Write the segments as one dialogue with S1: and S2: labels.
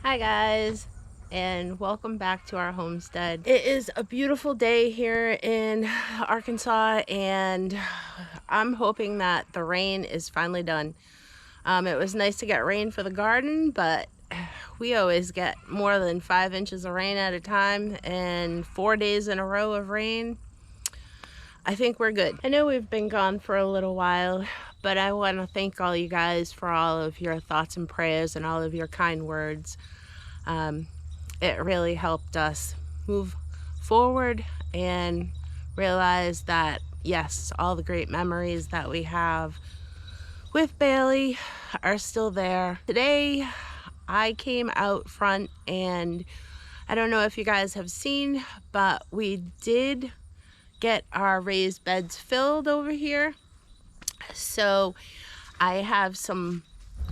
S1: Hi guys, and welcome back to our homestead. It is a beautiful day here in Arkansas, and I'm hoping that the rain is finally done. It was nice to get rain for the garden, but we always get more than 5 inches of rain at a time, and 4 days in a row of rain. I think we're good. I know we've been gone for a little while, but I want to thank all you guys for all of your thoughts and prayers and all of your kind words. It really helped us move forward and realize that, yes, all the great memories that we have with Bailey are still there. Today, I came out front, and I don't know if you guys have seen, but we did get our raised beds filled over here. So I have some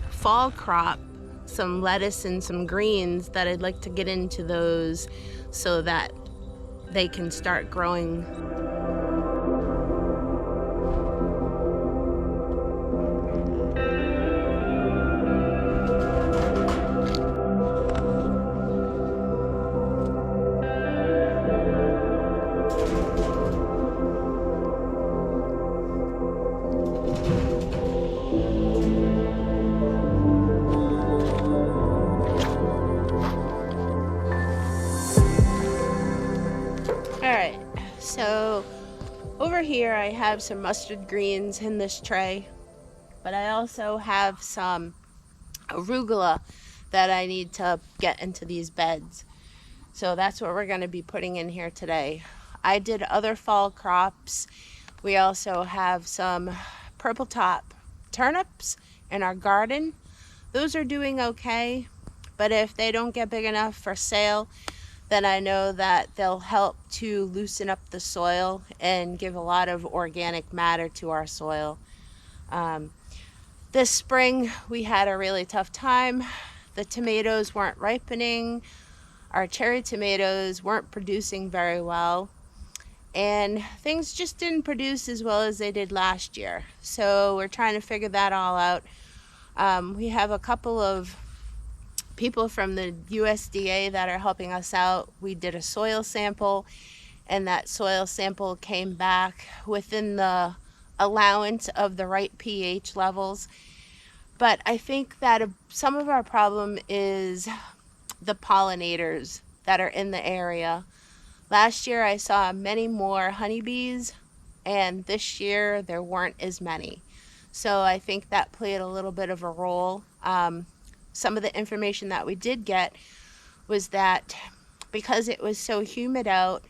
S1: fall crop, some lettuce and some greens that I'd like to get into those so that they can start growing. Alright, so over here I have some mustard greens in this tray, but I also have some arugula that I need to get into these beds. So that's what we're going to be putting in here today. I did other fall crops. We also have some purple top turnips in our garden. Those are doing okay, but if they don't get big enough for sale, then I know that they'll help to loosen up the soil and give a lot of organic matter to our soil. This spring we had a really tough time. The tomatoes weren't ripening. Our cherry tomatoes weren't producing very well. And things just didn't produce as well as they did last year. So we're trying to figure that all out. We have a couple of people from the USDA that are helping us out. We did a soil sample, and that soil sample came back within the allowance of the right pH levels. But I think that some of our problem is the pollinators that are in the area. Last year I saw many more honeybees, and this year there weren't as many. So I think that played a little bit of a role. Some of the information that we did get was that because it was so humid out,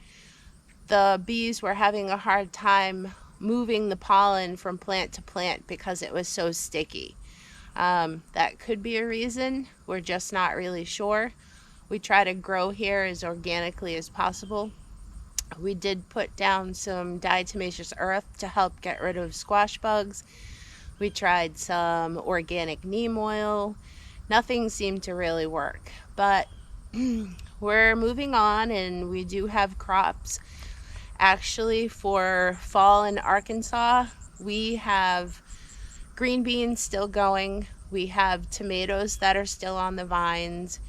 S1: the bees were having a hard time moving the pollen from plant to plant because it was so sticky. That could be a reason. We're just not really sure. We try to grow here as organically as possible. We did put down some diatomaceous earth to help get rid of squash bugs. We tried some organic neem oil. Nothing seemed to really work, but we're moving on, and we do have crops. Actually, for fall in Arkansas, we have green beans still going. We have tomatoes that are still on the vines.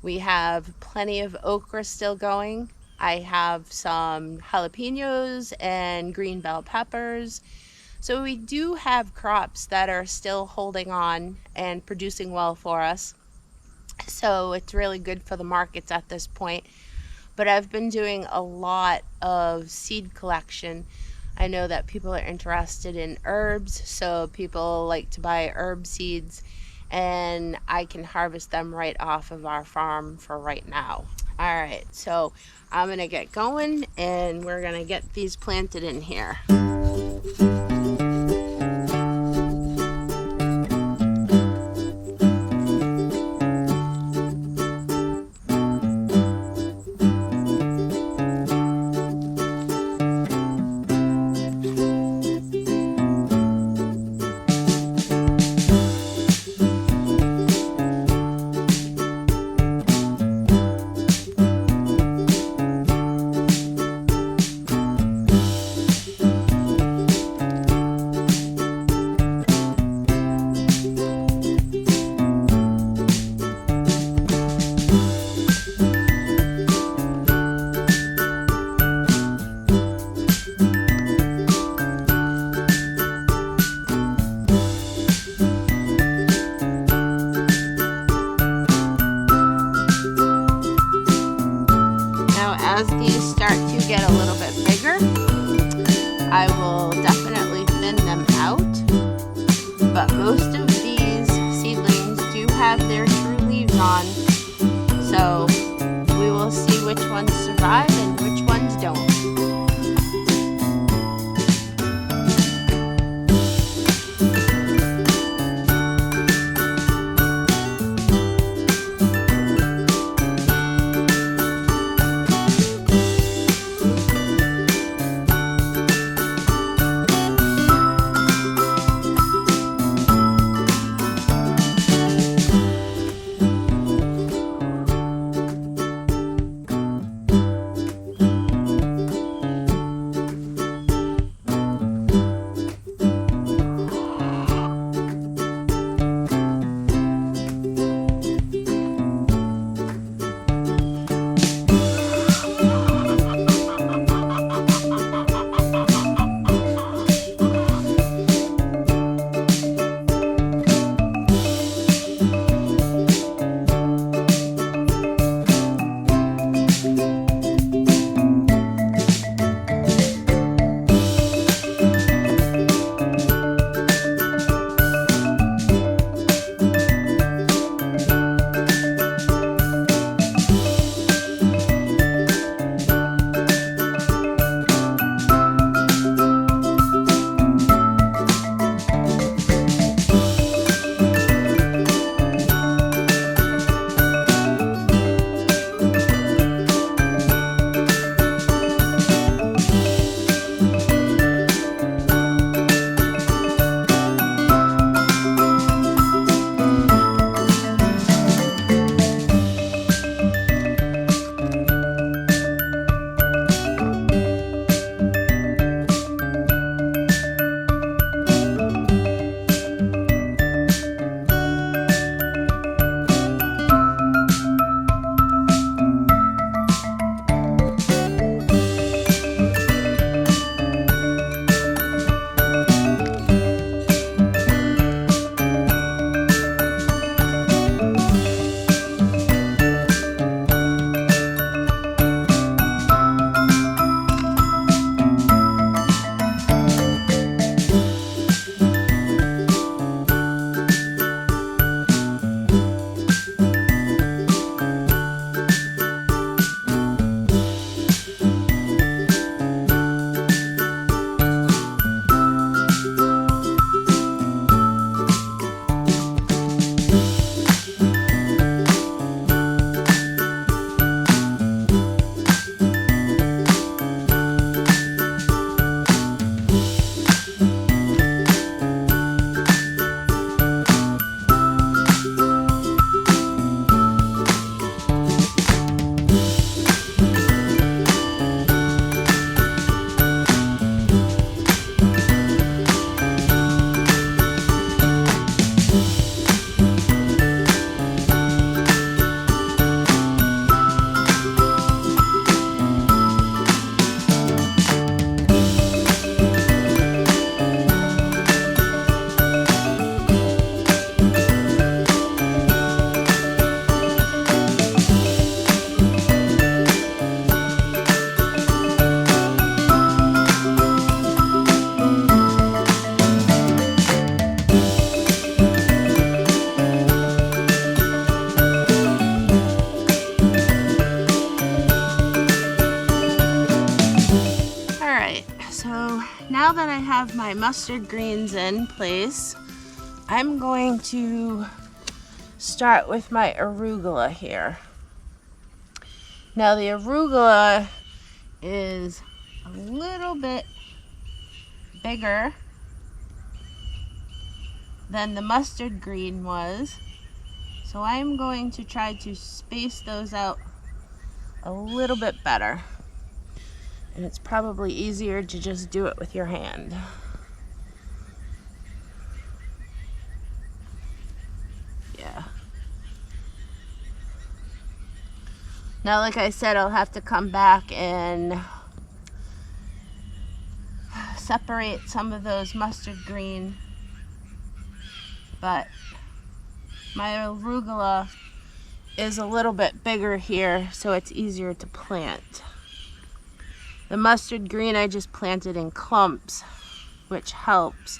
S1: We have plenty of okra still going. I have some jalapenos and green bell peppers. So we do have crops that are still holding on and producing well for us. So it's really good for the markets at this point. But I've been doing a lot of seed collection. I know that people are interested in herbs, so people like to buy herb seeds, and I can harvest them right off of our farm for right now. All right, so I'm gonna get going, and we're gonna get these planted in here. thin them out, but most of these seedlings do have their true leaves on, so we will see which ones survive and which ones don't. Now that I have my mustard greens in place, I'm going to start with my arugula here. Now the arugula is a little bit bigger than the mustard green was, so I'm going to try to space those out a little bit better. And it's probably easier to just do it with your hand. Yeah. Now, like I said, I'll have to come back and separate some of those mustard green, but my arugula is a little bit bigger here, so it's easier to plant. The mustard green I just planted in clumps. which helps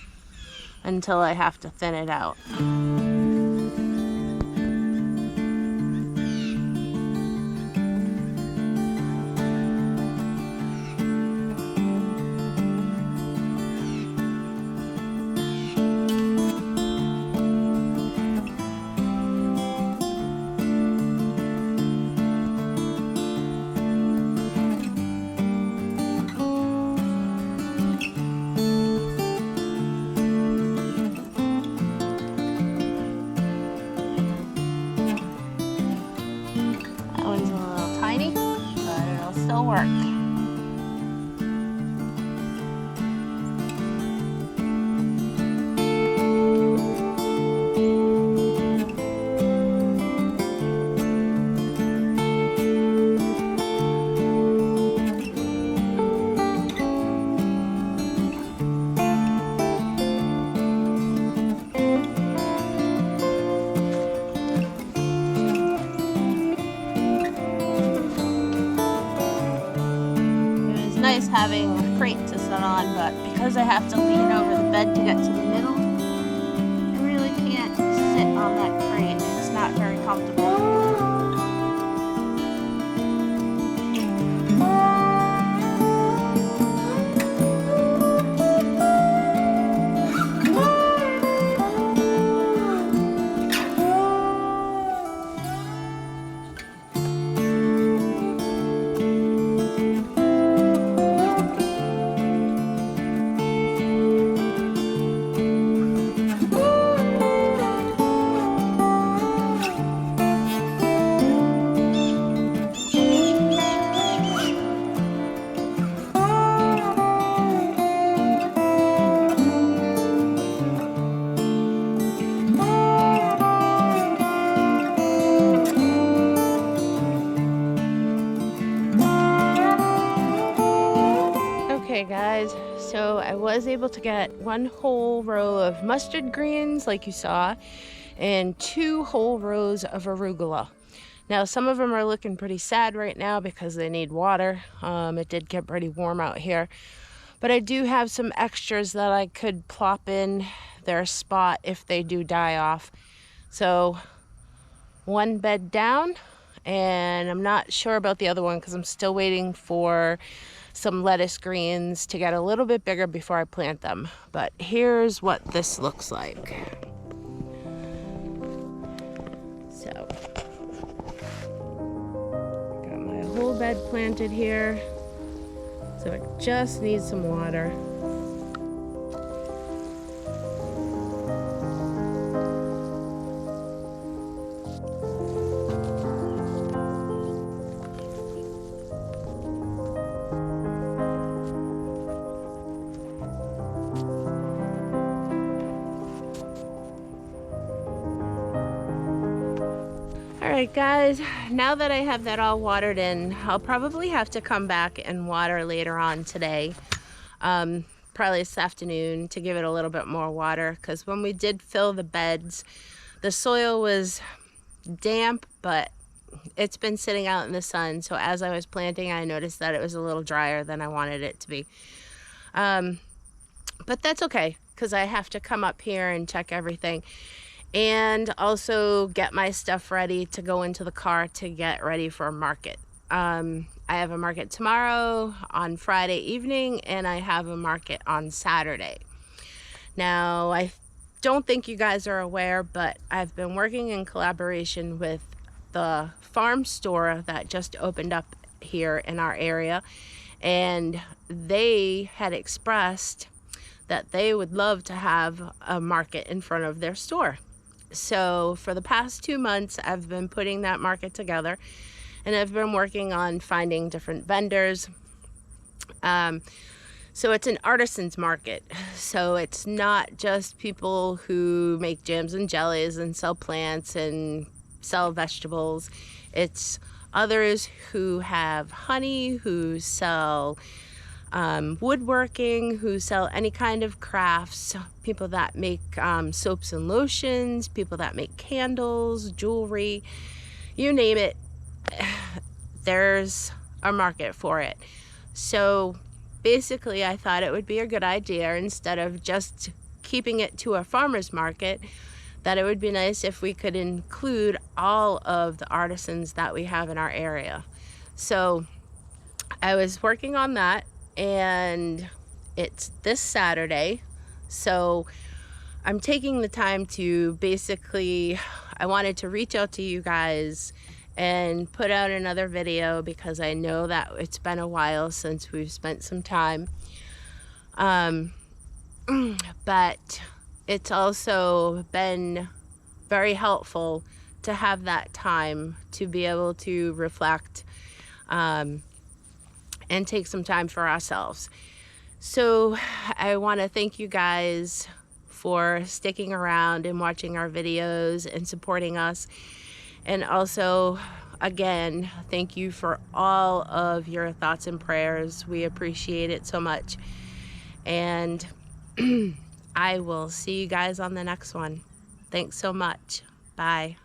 S1: until I have to thin it out. Work. Nice having a crate to sit on, but because I have to lean over the bed to get to the middle, I really can't sit on that crate. It's not very comfortable. Okay guys, so I was able to get one whole row of mustard greens like you saw, and 2 whole rows of arugula. Now some of them are looking pretty sad right now because they need water. It did get pretty warm out here, but I do have some extras that I could plop in their spot if they do die off. So 1 bed down, and I'm not sure about the other one because I'm still waiting for some lettuce greens to get a little bit bigger before I plant them. But here's what this looks like. So got my whole bed planted here, so it just needs some water. Alright guys, now that I have that all watered in, I'll probably have to come back and water later on today. Probably this afternoon to give it a little bit more water, because when we did fill the beds, the soil was damp, but it's been sitting out in the sun, so as I was planting I noticed that it was a little drier than I wanted it to be. But that's okay, because I have to come up here and check everything and also get my stuff ready to go into the car to get ready for a market. I have a market tomorrow, on Friday evening, and I have a market on Saturday. Now, I don't think you guys are aware, but I've been working in collaboration with the farm store that just opened up here in our area, and they had expressed that they would love to have a market in front of their store. So for the past 2 months, I've been putting that market together, and I've been working on finding different vendors. So it's an artisan's market. So it's not just people who make jams and jellies and sell plants and sell vegetables. It's others who have honey, who sell woodworking, who sell any kind of crafts, people that make soaps and lotions, people that make candles, jewelry, you name it, there's a market for it. So basically I thought it would be a good idea, instead of just keeping it to a farmer's market, that it would be nice if we could include all of the artisans that we have in our area. So I was working on that, and it's this Saturday. So I'm taking the time to basically, I wanted to reach out to you guys and put out another video, because I know that it's been a while since we've spent some time. But it's also been very helpful to have that time to be able to reflect and take some time for ourselves. So I want to thank you guys for sticking around and watching our videos and supporting us. And also, again, thank you for all of your thoughts and prayers. We appreciate it so much. And I will see you guys on the next one. Thanks so much. Bye.